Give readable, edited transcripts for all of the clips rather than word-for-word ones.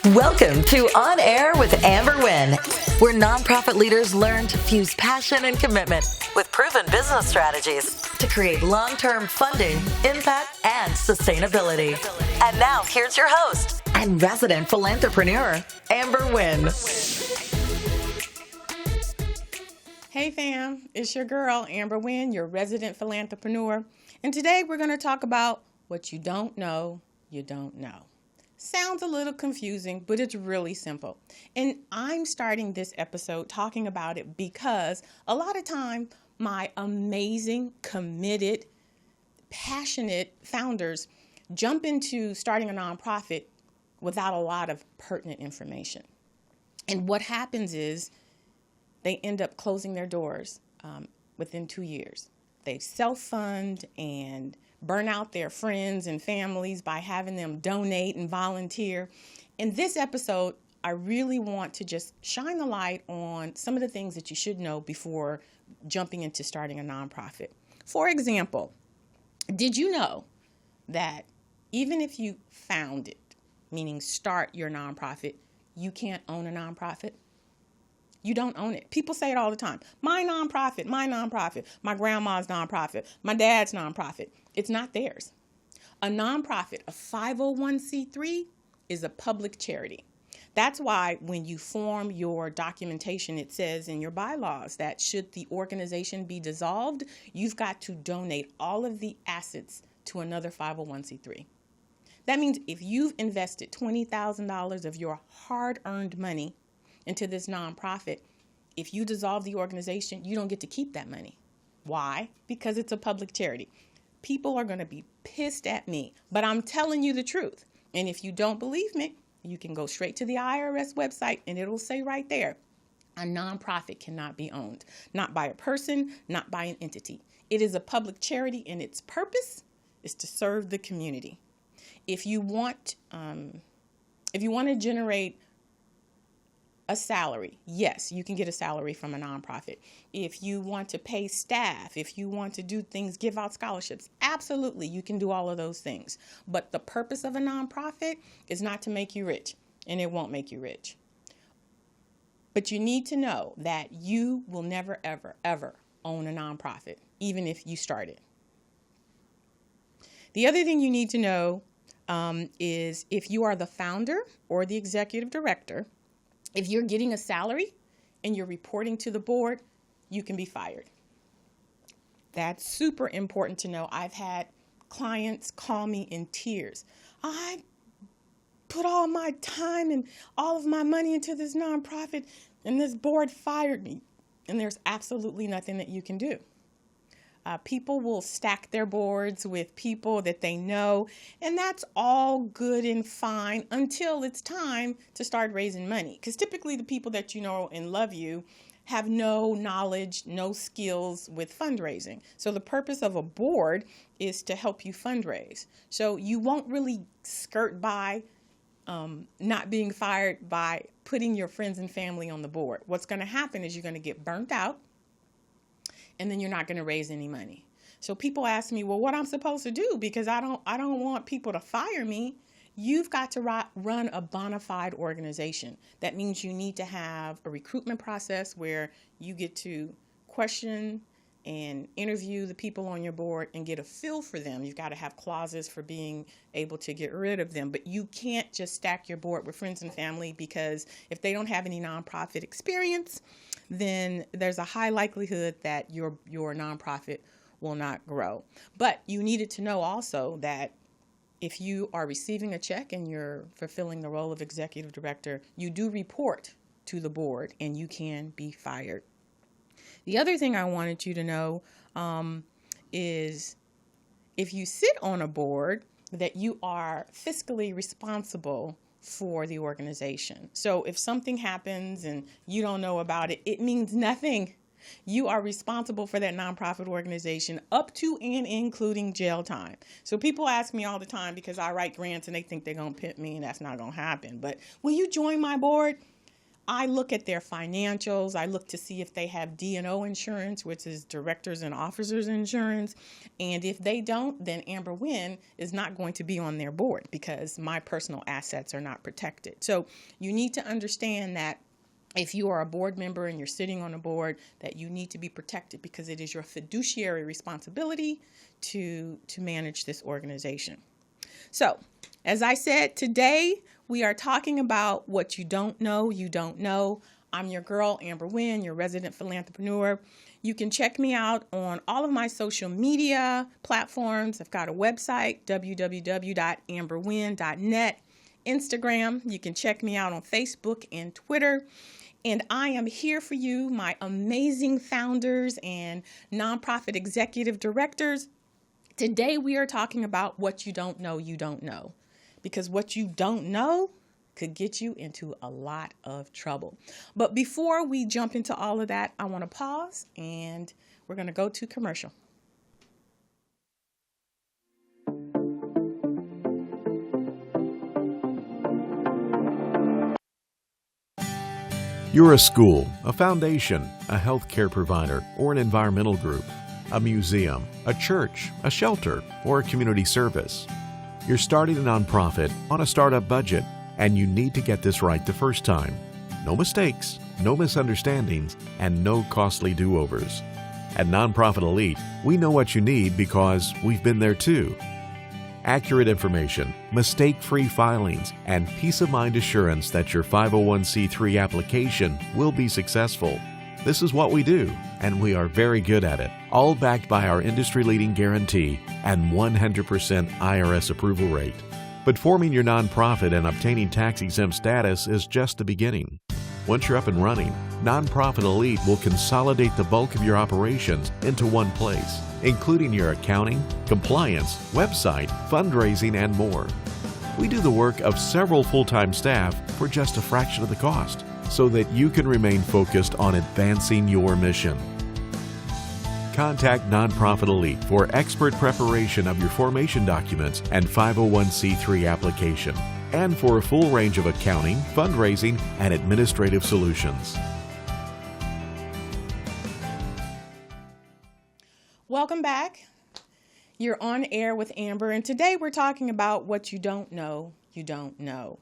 Welcome to On Air with Amber Wynn, where nonprofit leaders learn to fuse passion and commitment with proven business strategies to create long-term funding, impact, and sustainability. And now, here's your host and resident philanthrepreneur, Amber Wynn. Hey fam, it's your girl, Amber Wynn, your resident philanthrepreneur. And today we're going to talk about what you don't know, you don't know. Sounds a little confusing, but it's really simple. And I'm starting this episode talking about it because a lot of time my amazing, committed, passionate founders jump into starting a nonprofit without a lot of pertinent information. And what happens is they end up closing their doors within 2 years. They self-fund and burn out their friends and families by having them donate and volunteer. In this episode, I really want to just shine the light on some of the things that you should know before jumping into starting a nonprofit. For example, did you know that even if you found it, meaning start your nonprofit, you can't own a nonprofit? You don't own it. People say it all the time. My nonprofit, my grandma's nonprofit, my dad's nonprofit. It's not theirs. A nonprofit, a 501c3, is a public charity. That's why when you form your documentation, it says in your bylaws that should the organization be dissolved, you've got to donate all of the assets to another 501c3. That means if you've invested $20,000 of your hard-earned money into this nonprofit, if you dissolve the organization, you don't get to keep that money. Why? Because it's a public charity. People are going to be pissed at me, but I'm telling you the truth. And if you don't believe me, you can go straight to the IRS website and it'll say right there, a nonprofit cannot be owned, not by a person, not by an entity. It is a public charity and its purpose is to serve the community. If you want to generate a salary, yes, you can get a salary from a nonprofit. If you want to pay staff, if you want to do things, give out scholarships, absolutely, you can do all of those things. But the purpose of a nonprofit is not to make you rich, and it won't make you rich. But you need to know that you will never, ever, ever own a nonprofit, even if you start it. The other thing you need to know is if you are the founder or the executive director, if you're getting a salary and you're reporting to the board, you can be fired. That's super important to know. I've had clients call me in tears. I put all my time and all of my money into this nonprofit and this board fired me. And there's absolutely nothing that you can do. People will stack their boards with people that they know, and that's all good and fine until it's time to start raising money. Because typically the people that you know and love you have no knowledge, no skills with fundraising. So the purpose of a board is to help you fundraise. So you won't really skirt by not being fired by putting your friends and family on the board. What's going to happen is you're going to get burnt out, and then you're not going to raise any money. So people ask me, well, what I'm supposed to do, because I don't want people to fire me. You've got to run a bona fide organization. That means you need to have a recruitment process where you get to question and interview the people on your board and get a feel for them. You've got to have clauses for being able to get rid of them. But you can't just stack your board with friends and family, because if they don't have any nonprofit experience, then there's a high likelihood that your nonprofit will not grow. But you needed to know also that if you are receiving a check and you're fulfilling the role of executive director, you do report to the board and you can be fired. The other thing I wanted you to know is if you sit on a board, that you are fiscally responsible for the organization. So if something happens and you don't know about it, it means nothing. You are responsible for that nonprofit organization up to and including jail time. So people ask me all the time, because I write grants and they think they're going to pimp me, and that's not going to happen. But will you join my board? I look at their financials. I look to see if they have D&O insurance, which is directors and officers insurance. And if they don't, then Amber Wynn is not going to be on their board because my personal assets are not protected. So you need to understand that if you are a board member and you're sitting on a board, that you need to be protected because it is your fiduciary responsibility to manage this organization. So, as I said, today we are talking about what you don't know, you don't know. I'm your girl, Amber Wynn, your resident philanthrepreneur. You can check me out on all of my social media platforms. I've got a website, www.amberwynn.net. Instagram, you can check me out on Facebook and Twitter. And I am here for you, my amazing founders and nonprofit executive directors. Today we are talking about what you don't know, you don't know. Because what you don't know could get you into a lot of trouble. But before we jump into all of that, I want to pause and we're going to go to commercial. You're a school, a foundation, a healthcare provider, or an environmental group, a museum, a church, a shelter, or a community service. You're starting a nonprofit on a startup budget, and you need to get this right the first time. No mistakes, no misunderstandings, and no costly do-overs. At Nonprofit Elite, we know what you need because we've been there too. Accurate information, mistake-free filings, and peace-of-mind assurance that your 501c3 application will be successful. This is what we do, and we are very good at it, all backed by our industry-leading guarantee and 100% IRS approval rate. But forming your nonprofit and obtaining tax-exempt status is just the beginning. Once you're up and running, Nonprofit Elite will consolidate the bulk of your operations into one place, including your accounting, compliance, website, fundraising, and more. We do the work of several full-time staff for just a fraction of the cost, so that you can remain focused on advancing your mission. Contact Nonprofit Elite for expert preparation of your formation documents and 501c3 application, and for a full range of accounting, fundraising, and administrative solutions. Welcome back. You're on air with Amber, and today we're talking about what you don't know, you don't know.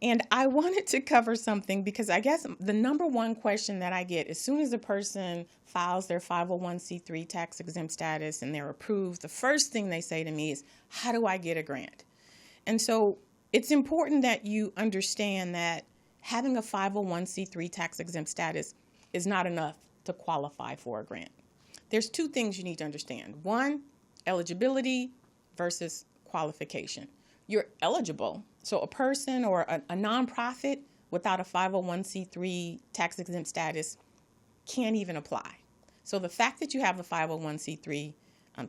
And I wanted to cover something because I guess the number one question that I get as soon as a person files their 501c3 tax exempt status and they're approved, the first thing they say to me is, how do I get a grant? And so it's important that you understand that having a 501c3 tax exempt status is not enough to qualify for a grant. There's two things you need to understand. One, eligibility versus qualification. You're eligible. So a person or a nonprofit without a 501c3 tax exempt status can't even apply. So the fact that you have a 501c3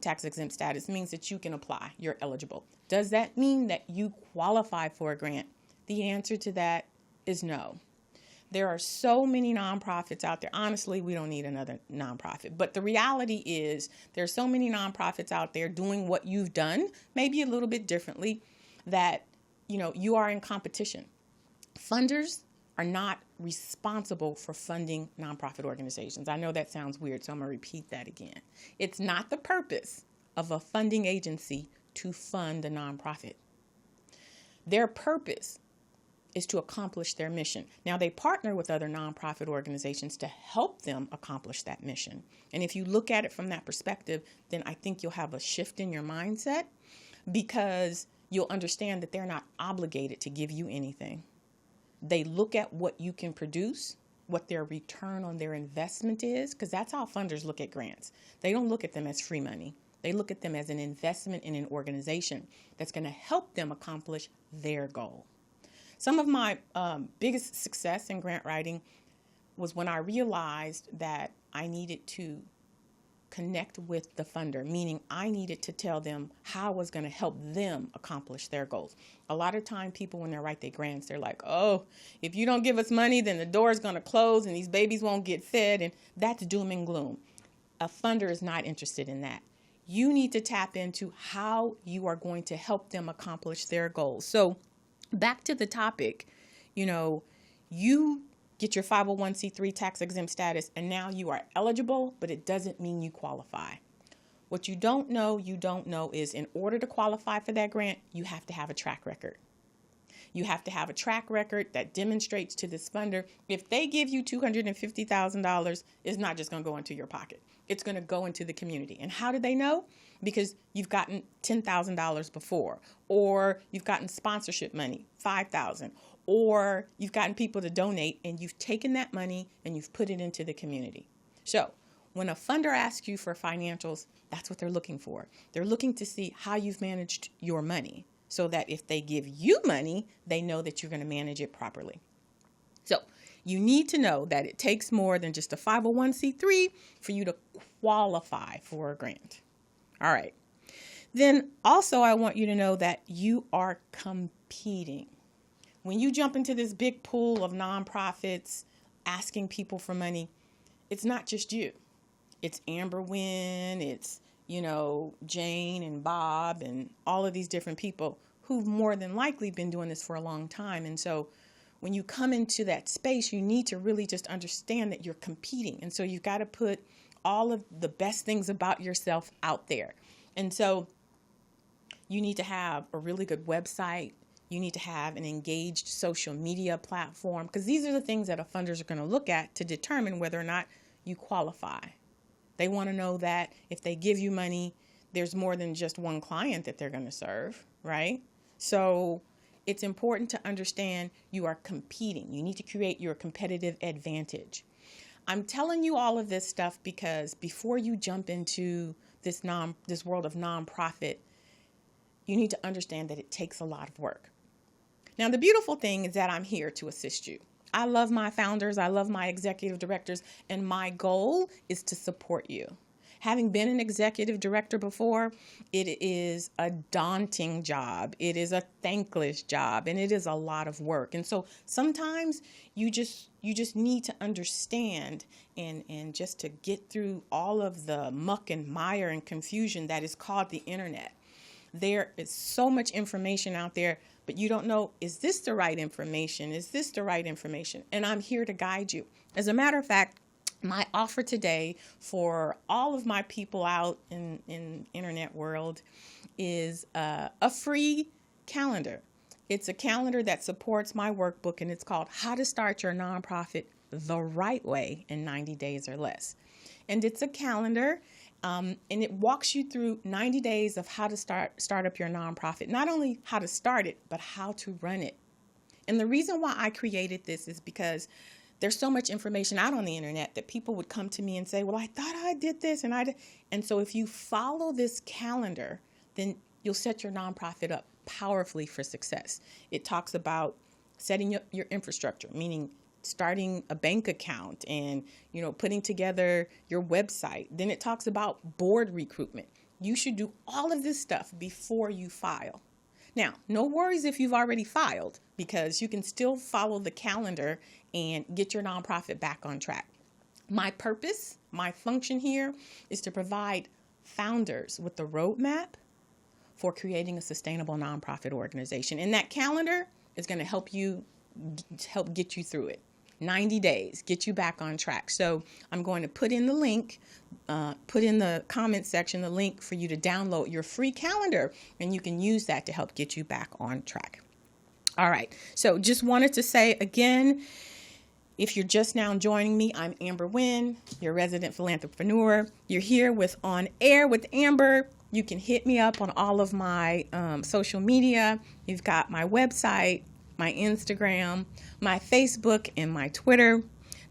tax exempt status means that you can apply. You're eligible. Does that mean that you qualify for a grant? The answer to that is no. There are so many nonprofits out there. Honestly, we don't need another nonprofit. But the reality is there are so many nonprofits out there doing what you've done, maybe a little bit differently, that you are in competition. Funders are not responsible for funding nonprofit organizations. I know that sounds weird, so I'm going to repeat that again. It's not the purpose of a funding agency to fund a nonprofit. Their purpose is to accomplish their mission. Now, they partner with other nonprofit organizations to help them accomplish that mission. And if you look at it from that perspective, then I think you'll have a shift in your mindset because you'll understand that they're not obligated to give you anything. They look at what you can produce, what their return on their investment is, because that's how funders look at grants. They don't look at them as free money. They look at them as an investment in an organization that's going to help them accomplish their goal. Some of my biggest success in grant writing was when I realized that I needed to connect with the funder, meaning I needed to tell them how I was going to help them accomplish their goals. A lot of time people, when they write their grants, they're like, oh, if you don't give us money, then the door is going to close and these babies won't get fed. And that's doom and gloom. A funder is not interested in that. You need to tap into how you are going to help them accomplish their goals. So back to the topic, you get your 501c3 tax exempt status, and now you are eligible, but it doesn't mean you qualify. What you don't know is in order to qualify for that grant, you have to have a track record. You have to have a track record that demonstrates to this funder, if they give you $250,000, it's not just going to go into your pocket. It's going to go into the community. And how do they know? Because you've gotten $10,000 before, or you've gotten sponsorship money, $5,000, or you've gotten people to donate, and you've taken that money and you've put it into the community. So when a funder asks you for financials, that's what they're looking for. They're looking to see how you've managed your money, so that if they give you money, they know that you're going to manage it properly. So you need to know that it takes more than just a 501c3 for you to qualify for a grant. All right. Then also I want you to know that you are competing. When you jump into this big pool of nonprofits asking people for money, it's not just you. It's Amber Wynn, it's Jane and Bob and all of these different people who've more than likely been doing this for a long time. And so when you come into that space, you need to really just understand that you're competing. And so you've got to put all of the best things about yourself out there. And so you need to have a really good website. You need to have an engaged social media platform, because these are the things that funders are going to look at to determine whether or not you qualify. They want to know that if they give you money, there's more than just one client that they're going to serve, right? So it's important to understand you are competing. You need to create your competitive advantage. I'm telling you all of this stuff because before you jump into this world of nonprofit, you need to understand that it takes a lot of work. Now, the beautiful thing is that I'm here to assist you. I love my founders, I love my executive directors, and my goal is to support you. Having been an executive director before, it is a daunting job. It is a thankless job, and it is a lot of work. And so sometimes you just need to understand and just to get through all of the muck and mire and confusion that is called the internet. There is so much information out there, but you don't know, is this the right information? Is this the right information? And I'm here to guide you. As a matter of fact, my offer today for all of my people out in internet world is a free calendar. It's a calendar that supports my workbook, and it's called How to Start Your Nonprofit the Right Way in 90 Days or Less. And it's a calendar, and it walks you through 90 days of how to start up your nonprofit. Not only how to start it, but how to run it. And the reason why I created this is because there's so much information out on the internet that people would come to me and say, well, I thought I did this, and so if you follow this calendar, then you'll set your nonprofit up powerfully for success. It talks about setting up your infrastructure, meaning starting a bank account and, putting together your website. Then it talks about board recruitment. You should do all of this stuff before you file. Now, no worries if you've already filed, because you can still follow the calendar and get your nonprofit back on track. My purpose, my function here is to provide founders with the roadmap for creating a sustainable nonprofit organization. And that calendar is going to help get you through it. 90 days, get you back on track. So I'm going to put in the link, put in the comment section, the link for you to download your free calendar, and you can use that to help get you back on track. All right. So just wanted to say again, if you're just now joining me, I'm Amber Wynn, your resident philanthrepreneur. You're here with On Air with Amber. You can hit me up on all of my social media. You've got my website, my Instagram, my Facebook, and my Twitter.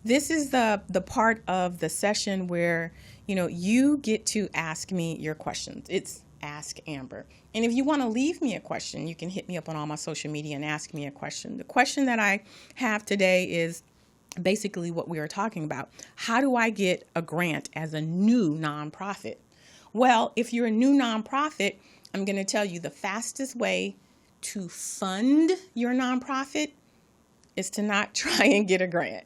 This is the part of the session where, you get to ask me your questions. It's Ask Amber. And if you want to leave me a question, you can hit me up on all my social media and ask me a question. The question that I have today is basically what we are talking about. How do I get a grant as a new nonprofit? Well, if you're a new nonprofit, I'm going to tell you the fastest way to fund your nonprofit is to not try and get a grant.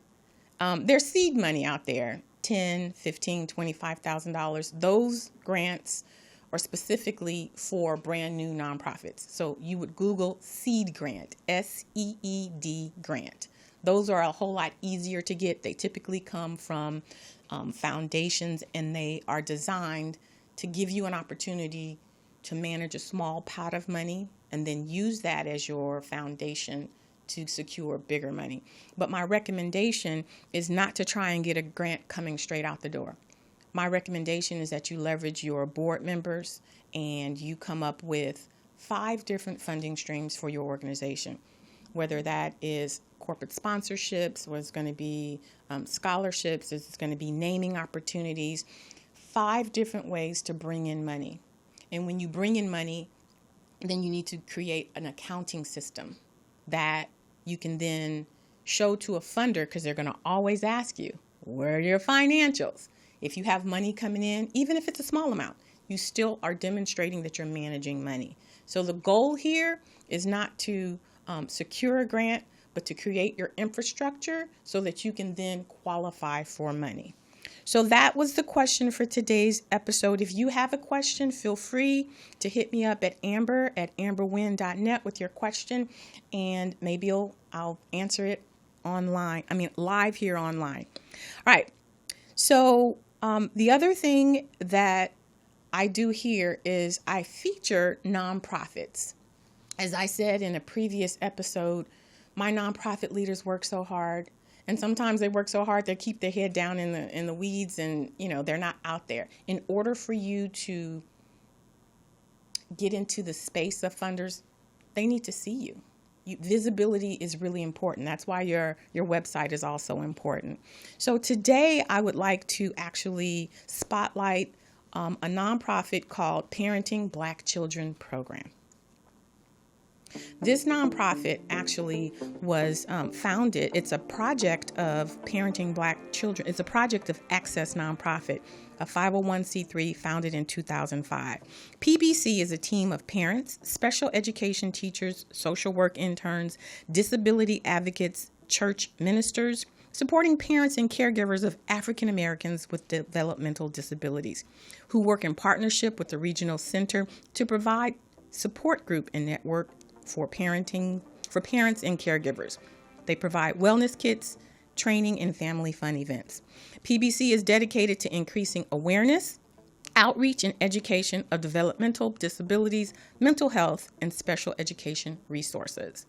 There's seed money out there, $10,000, $15,000, $25,000. Those grants are specifically for brand new nonprofits. So you would Google seed grant, SEED grant. Those are a whole lot easier to get. They typically come from foundations, and they are designed to give you an opportunity to manage a small pot of money and then use that as your foundation to secure bigger money. But my recommendation is not to try and get a grant coming straight out the door. My recommendation is that you leverage your board members and you come up with 5 different funding streams for your organization, whether that is corporate sponsorships, whether it's going to be scholarships, it's going to be naming opportunities, 5 different ways to bring in money. And when you bring in money, then you need to create an accounting system that you can then show to a funder, because they're going to always ask you, where are your financials? If you have money coming in, even if it's a small amount, you still are demonstrating that you're managing money. So the goal here is not to secure a grant, but to create your infrastructure so that you can then qualify for money. So that was the question for today's episode. If you have a question, feel free to hit me up at amber@amberwynn.net with your question, and maybe I'll answer it live here online. All right. So the other thing that I do here is I feature nonprofits. As I said in a previous episode, my nonprofit leaders work so hard. And sometimes they work so hard they keep their head down in the weeds, and they're not out there. In order for you to get into the space of funders, they need to see you. Visibility is really important. That's why your website is also important. So today I would like to actually spotlight a nonprofit called Parenting Black Children Program. This nonprofit actually was founded. It's a project of parenting Black children. It's a project of Access Nonprofit, a 501c3 founded in 2005. PBC is a team of parents, special education teachers, social work interns, disability advocates, church ministers, supporting parents and caregivers of African Americans with developmental disabilities, who work in partnership with the regional center to provide support group and network for parents and caregivers. They provide wellness kits, training, and family fun events. PBC is dedicated to increasing awareness, outreach, and education of developmental disabilities, mental health, and special education resources.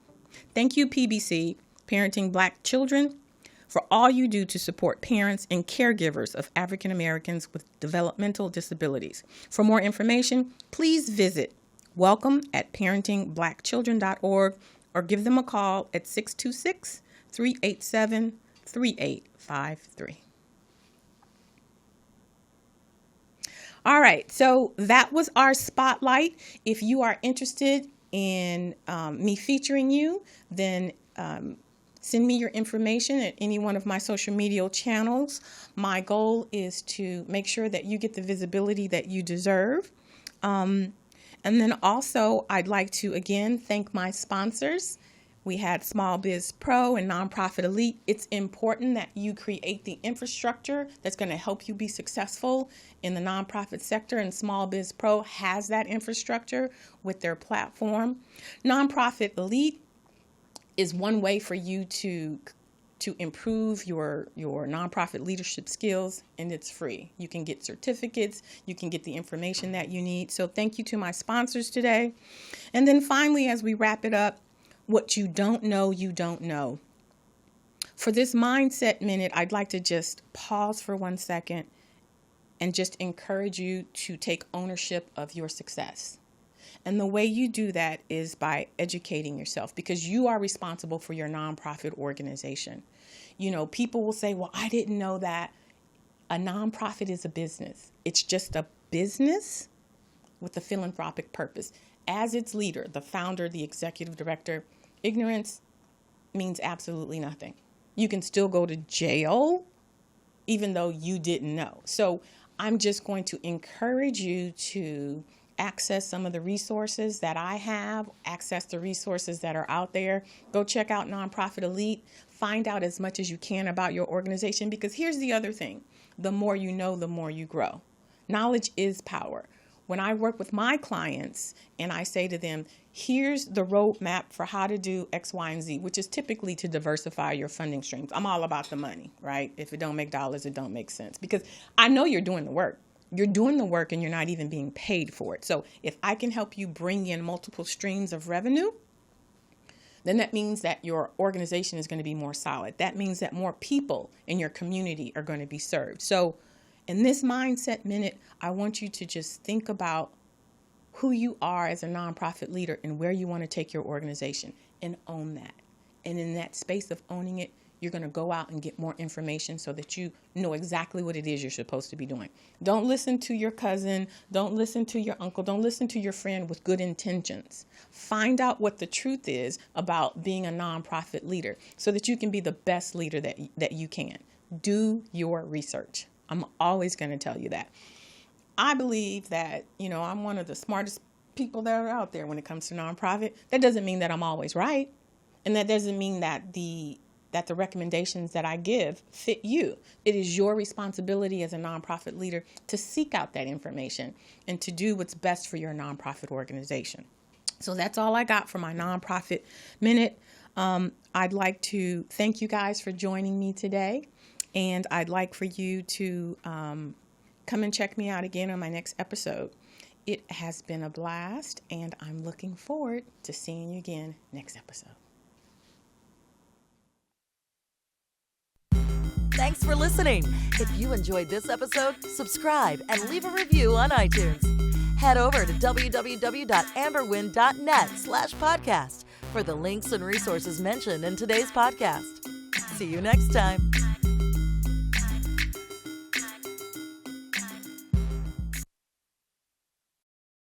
Thank you, PBC, Parenting Black Children, for all you do to support parents and caregivers of African Americans with developmental disabilities. For more information, please visit welcome@parentingblackchildren.org or give them a call at 626-387-3853. All right, so that was our spotlight. If you are interested in me featuring you, then send me your information at any one of my social media channels. My goal is to make sure that you get the visibility that you deserve. And then also, I'd like to, again, thank my sponsors. We had Small Biz Pro and Nonprofit Elite. It's important that you create the infrastructure that's going to help you be successful in the nonprofit sector, and Small Biz Pro has that infrastructure with their platform. Nonprofit Elite is one way for you to improve your nonprofit leadership skills, and it's free. You can get certificates, you can get the information that you need. So thank you to my sponsors today. And then finally, as we wrap it up, what you don't know, you don't know. For this Mindset Minute, I'd like to just pause for 1 second and just encourage you to take ownership of your success. And the way you do that is by educating yourself, because you are responsible for your nonprofit organization. People will say, well, I didn't know that a nonprofit is a business. It's just a business with a philanthropic purpose. As its leader, the founder, the executive director, ignorance means absolutely nothing. You can still go to jail even though you didn't know. So I'm just going to encourage you to access some of the resources that I have, access the resources that are out there. Go check out Nonprofit Elite. Find out as much as you can about your organization, because here's the other thing. The more you know, the more you grow. Knowledge is power. when I work with my clients and I say to them, here's the roadmap for how to do X, Y, and Z, which is typically to diversify your funding streams. I'm all about the money, right? If it don't make dollars, it don't make sense, because I know you're doing the work. You're doing the work and you're not even being paid for it. So if I can help you bring in multiple streams of revenue, then that means that your organization is going to be more solid. That means that more people in your community are going to be served. So in this Mindset Minute, I want you to just think about who you are as a nonprofit leader and where you want to take your organization, and own that. And in that space of owning it, you're going to go out and get more information so that you know exactly what it is you're supposed to be doing. Don't listen to your cousin. Don't listen to your uncle. Don't listen to your friend with good intentions. Find out what the truth is about being a nonprofit leader so that you can be the best leader that you can. Do your research. I'm always going to tell you that. I believe that, I'm one of the smartest people that are out there when it comes to nonprofit. That doesn't mean that I'm always right. And that doesn't mean that the recommendations that I give fit you. It is your responsibility as a nonprofit leader to seek out that information and to do what's best for your nonprofit organization. So that's all I got for my Nonprofit Minute. I'd like to thank you guys for joining me today. And I'd like for you to come and check me out again on my next episode. It has been a blast, and I'm looking forward to seeing you again next episode. Thanks for listening. If you enjoyed this episode, subscribe and leave a review on iTunes. Head over to www.amberwynn.net/podcast for the links and resources mentioned in today's podcast. See you next time.